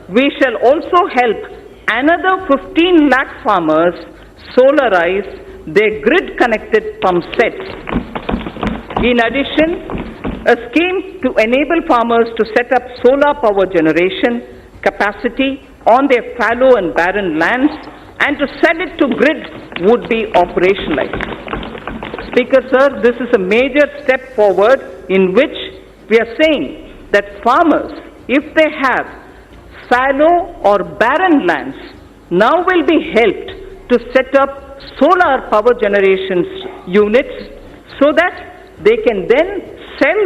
we shall also help another 15 lakh farmers solarize their grid-connected pump sets. In addition, a scheme to enable farmers to set up solar power generation capacity on their fallow and barren lands and to sell it to grid would be operationalized. Speaker, sir, this is a major step forward in which we are saying that farmers, if they have fallow or barren lands, now will be helped to set up solar power generation units so that they can then sell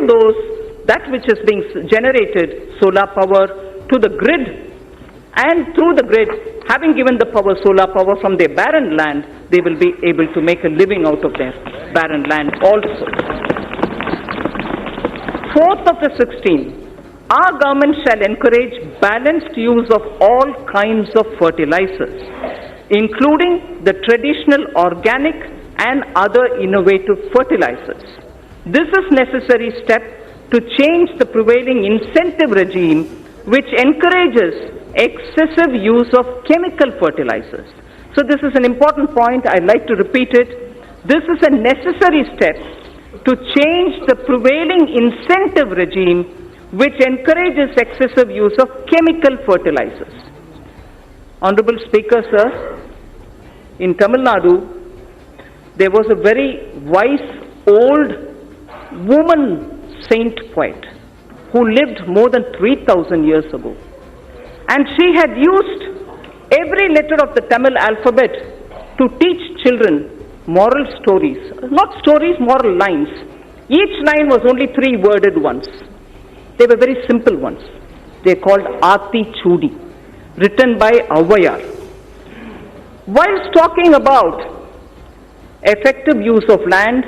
that which is being generated, solar power, to the grid, and through the grid, having given the solar power from their barren land, they will be able to make a living out of their barren land also. Fourth of the 16, our government shall encourage balanced use of all kinds of fertilizers, including the traditional organic and other innovative fertilizers. This is necessary step to change the prevailing incentive regime which encourages excessive use of chemical fertilizers. So this is an important point. I'd like to repeat it. This is a necessary step to change the prevailing incentive regime which encourages excessive use of chemical fertilizers. Honorable Speaker, sir, in Tamil Nadu, there was a very wise old woman saint poet who lived more than 3,000 years ago. And she had used every letter of the Tamil alphabet to teach children moral stories. Not stories, moral lines. Each line was only 3 worded ones. They were very simple ones. They are called Aati Chudi, written by Avayar. Whilst talking about effective use of land,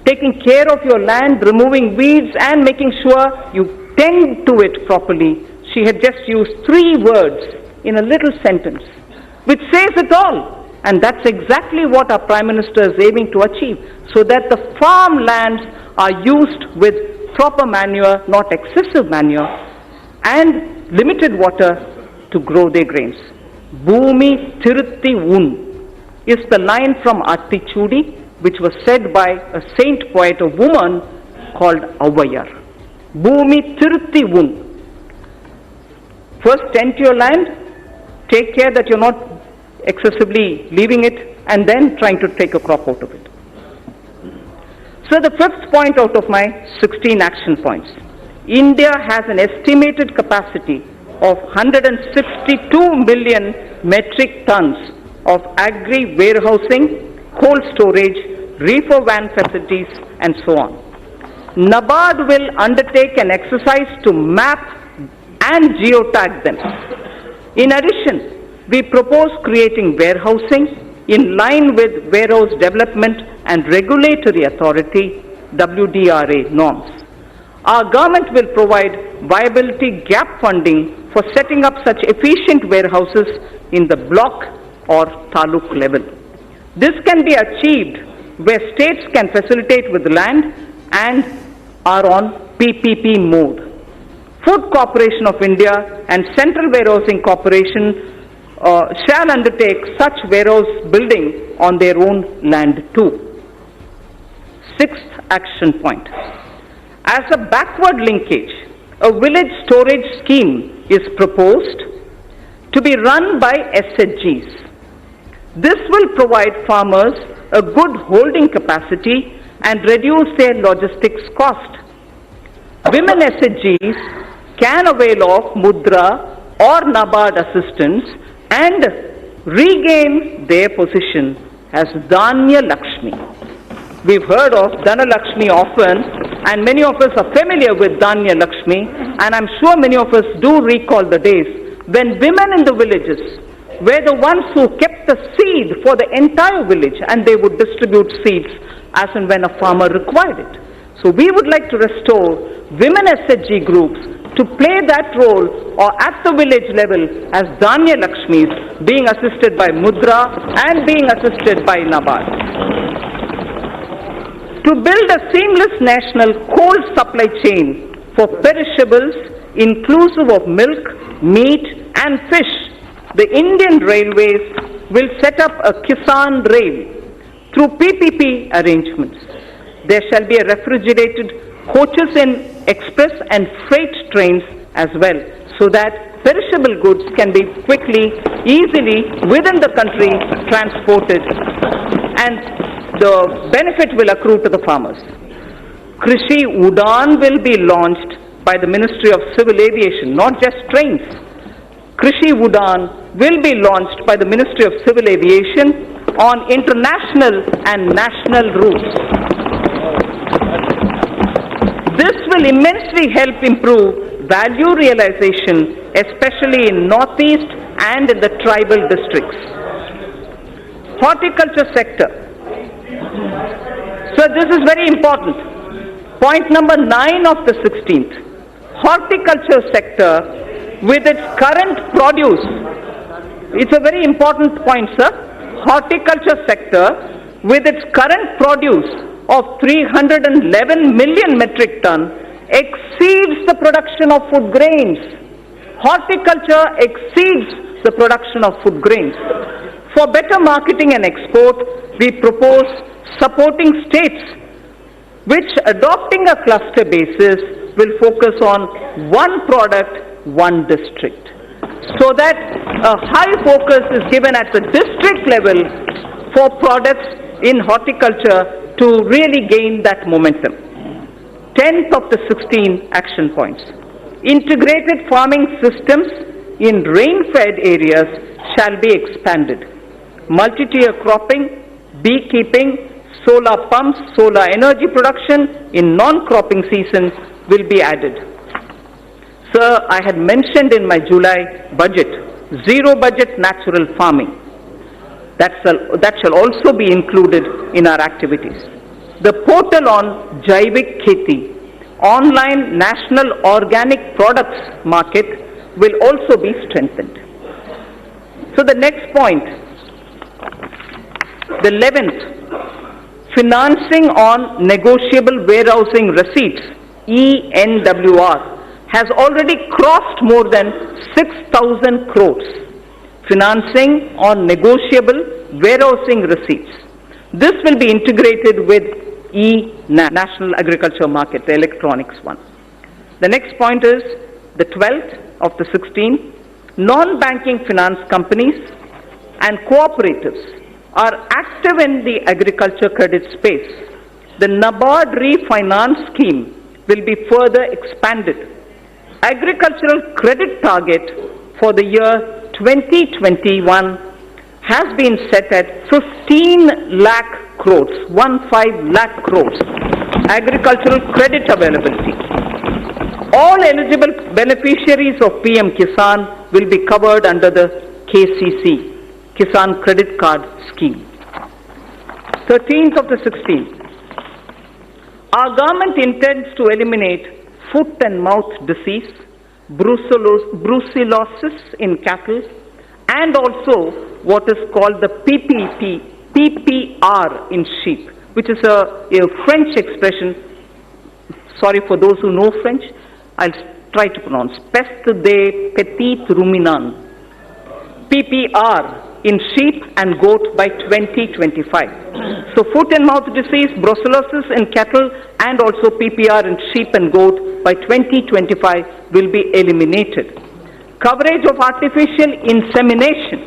taking care of your land, removing weeds and making sure you tend to it properly, she had just used 3 words in a little sentence, which says it all. And that's exactly what our Prime Minister is aiming to achieve, so that the farmlands are used with proper manure, not excessive manure, and limited water to grow their grains. Bhumi Thirutti Un is the line from Attichudi, which was said by a saint poet, a woman called Avayar. Bhumi Thirutti Un. First, tend to your land, take care that you're not excessively leaving it, and then trying to take a crop out of it. So the 5th point out of my 16 action points. India has an estimated capacity of 162 million metric tons of agri warehousing, cold storage, reefer van facilities, and so on. NABARD will undertake an exercise to map and geotag them. In addition, we propose creating warehousing in line with Warehouse Development and Regulatory Authority WDRA norms. Our government will provide viability gap funding for setting up such efficient warehouses in the block or taluk level. This can be achieved where states can facilitate with land and are on PPP mode. Food Corporation of India and Central Warehousing Corporation shall undertake such warehouse building on their own land too. 6th action point. As a backward linkage, a village storage scheme is proposed to be run by SHGs. This will provide farmers a good holding capacity and reduce their logistics cost. Women SHGs can avail of Mudra or NABARD assistance and regain their position as Dhanya Lakshmi. We've heard of Dhana Lakshmi often, and many of us are familiar with Dhanya Lakshmi, and I'm sure many of us do recall the days when women in the villages were the ones who kept the seed for the entire village, and they would distribute seeds as and when a farmer required it. So we would like to restore women SHG groups to play that role or at the village level as Dhanya Lakshmis, being assisted by Mudra and being assisted by NABARD. To build a seamless national cold supply chain for perishables inclusive of milk, meat, and fish, the Indian Railways will set up a Kisan Rail through PPP arrangements. There shall be a refrigerated coaches in express and freight trains as well, so that perishable goods can be quickly, easily within the country transported, and the benefit will accrue to the farmers. Krishi Udan will be launched by the Ministry of Civil Aviation, not just trains. Krishi Udan will be launched by the Ministry of Civil Aviation on international and national routes. This will immensely help improve value realization, especially in Northeast and in the tribal districts. Horticulture sector. So this is very important. Point number 9 of the 16th. Horticulture sector with its current produce. It's a very important point, sir. Horticulture sector with its current produce of 311 million metric ton exceeds the production of food grains. Horticulture exceeds the production of food grains. For better marketing and export, we propose supporting states which, adopting a cluster basis, will focus on one product, one district, so that a high focus is given at the district level for products in horticulture to really gain that momentum. 10th of the 16 action points. Integrated farming systems in rain-fed areas shall be expanded. Multi-tier cropping, beekeeping, solar pumps, solar energy production in non-cropping season will be added. Sir, I had mentioned in my July budget, zero budget natural farming. That shall also be included in our activities. The portal on Jaivik Kheti, online national organic products market, will also be strengthened. So the next point, the 11th, financing on negotiable warehousing receipts, ENWR, has already crossed more than 6,000 crores. Financing on negotiable warehousing receipts. This will be integrated with National Agriculture Market, the electronics one. The next point is the 12th of the 16th. Non-banking finance companies and cooperatives are active in the agriculture credit space. The NABARD refinance scheme will be further expanded. Agricultural credit target for the year 2021 has been set at 15 lakh crores, 15 lakh crores, agricultural credit availability. All eligible beneficiaries of PM Kisan will be covered under the KCC, Kisan Credit Card Scheme. 13th of the 16th. Our government intends to eliminate foot and mouth disease, brucellosis in cattle, and also what is called the PPR in sheep, which is a French expression. Sorry for those who know French, I'll try to pronounce. Peste des petits ruminants. PPR in sheep and goat by 2025. So foot and mouth disease, brucellosis in cattle, and also PPR in sheep and goat by 2025 will be eliminated. Coverage of artificial insemination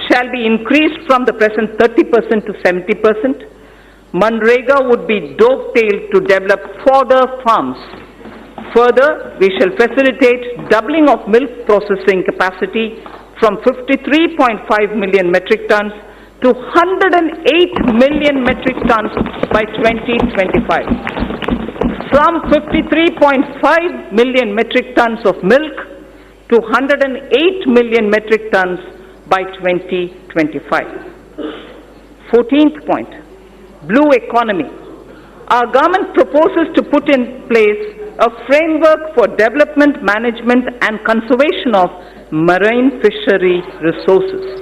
shall be increased from the present 30% to 70%. Manrega would be dovetailed to develop fodder farms. Further, we shall facilitate doubling of milk processing capacity from 53.5 million metric tons to 108 million metric tons by 2025. From 53.5 million metric tons of milk to 108 million metric tons by 2025. 14th point, blue economy. Our government proposes to put in place a framework for development, management and conservation of marine fishery resources.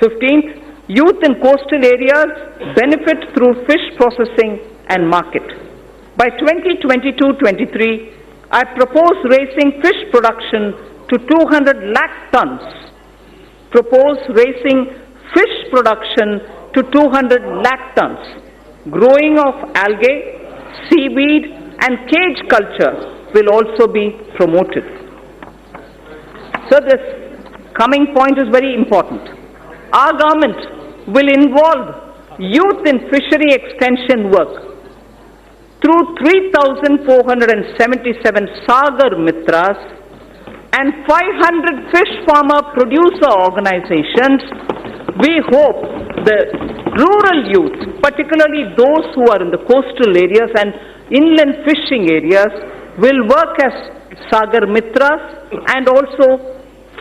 15th, youth in coastal areas benefit through fish processing and market. By 2022-23, I propose raising fish production to 200 lakh tons. Propose raising fish production to 200 lakh tons. Growing of algae, seaweed and cage culture will also be promoted. So this coming point is very important. Our government will involve youth in fishery extension work through 3,477 Sagar Mitras and 500 fish farmer producer organizations. We hope the rural youth, particularly those who are in the coastal areas and inland fishing areas, will work as Sagar Mitras and also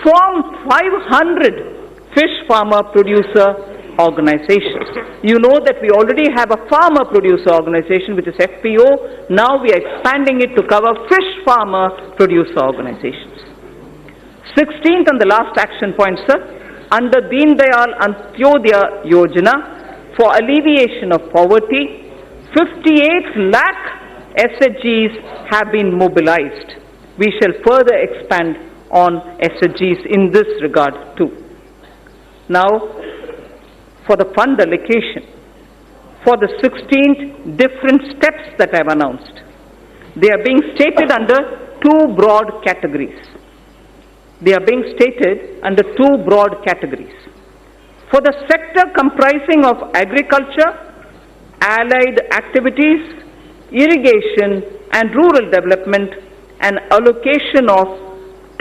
form 500 fish farmer producer organizations. You know that we already have a farmer producer organization, which is FPO. Now we are expanding it to cover fish farmer producer organizations. 16th and the last action point, sir, under Deen Dayal Antyodaya Yojana for alleviation of poverty, 58 lakh SHGs have been mobilized. We shall further expand on SHGs in this regard too. Now, for the fund allocation, for the 16 different steps that I have announced, they are being stated under two broad categories. They are being stated under two broad categories. For the sector comprising of agriculture, allied activities, irrigation and rural development, an allocation of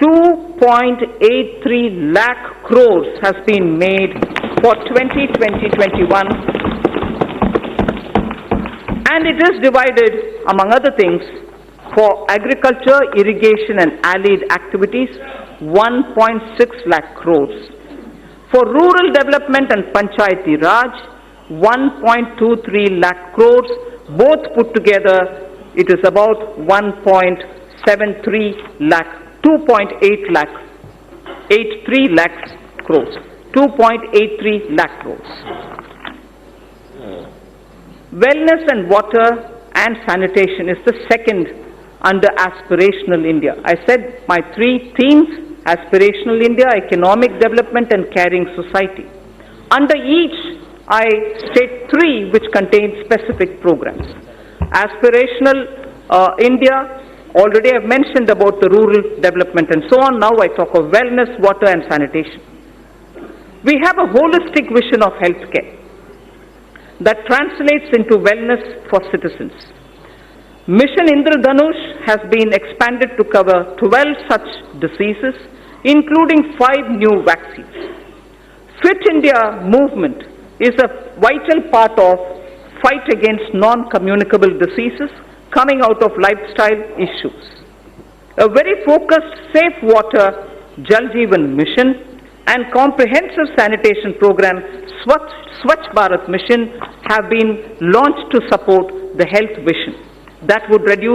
2.83 lakh crores has been made for 2020-21, and it is divided, among other things, for agriculture, irrigation and allied activities, 1.6 lakh crores. For rural development and Panchayati Raj, 1.23 lakh crores. Both put together, it is about 1.73 lakh, 2.8 lakh, 83 lakh crores. 2.83 lakh crores. Wellness and water and sanitation is the second under Aspirational India. I said my three themes: Aspirational India, Economic Development and Caring Society. Under each, I state three which contain specific programs. Aspirational India, already I have mentioned about the rural development and so on. Now I talk of wellness, water and sanitation. We have a holistic vision of healthcare that translates into wellness for citizens. Mission Indradhanush has been expanded to cover 12 such diseases, including 5 new vaccines. Fit India movement is a vital part of fight against non-communicable diseases coming out of lifestyle issues. A very focused safe water Jal Jeevan mission and comprehensive sanitation program Swachh Bharat mission have been launched to support the health vision that would reduce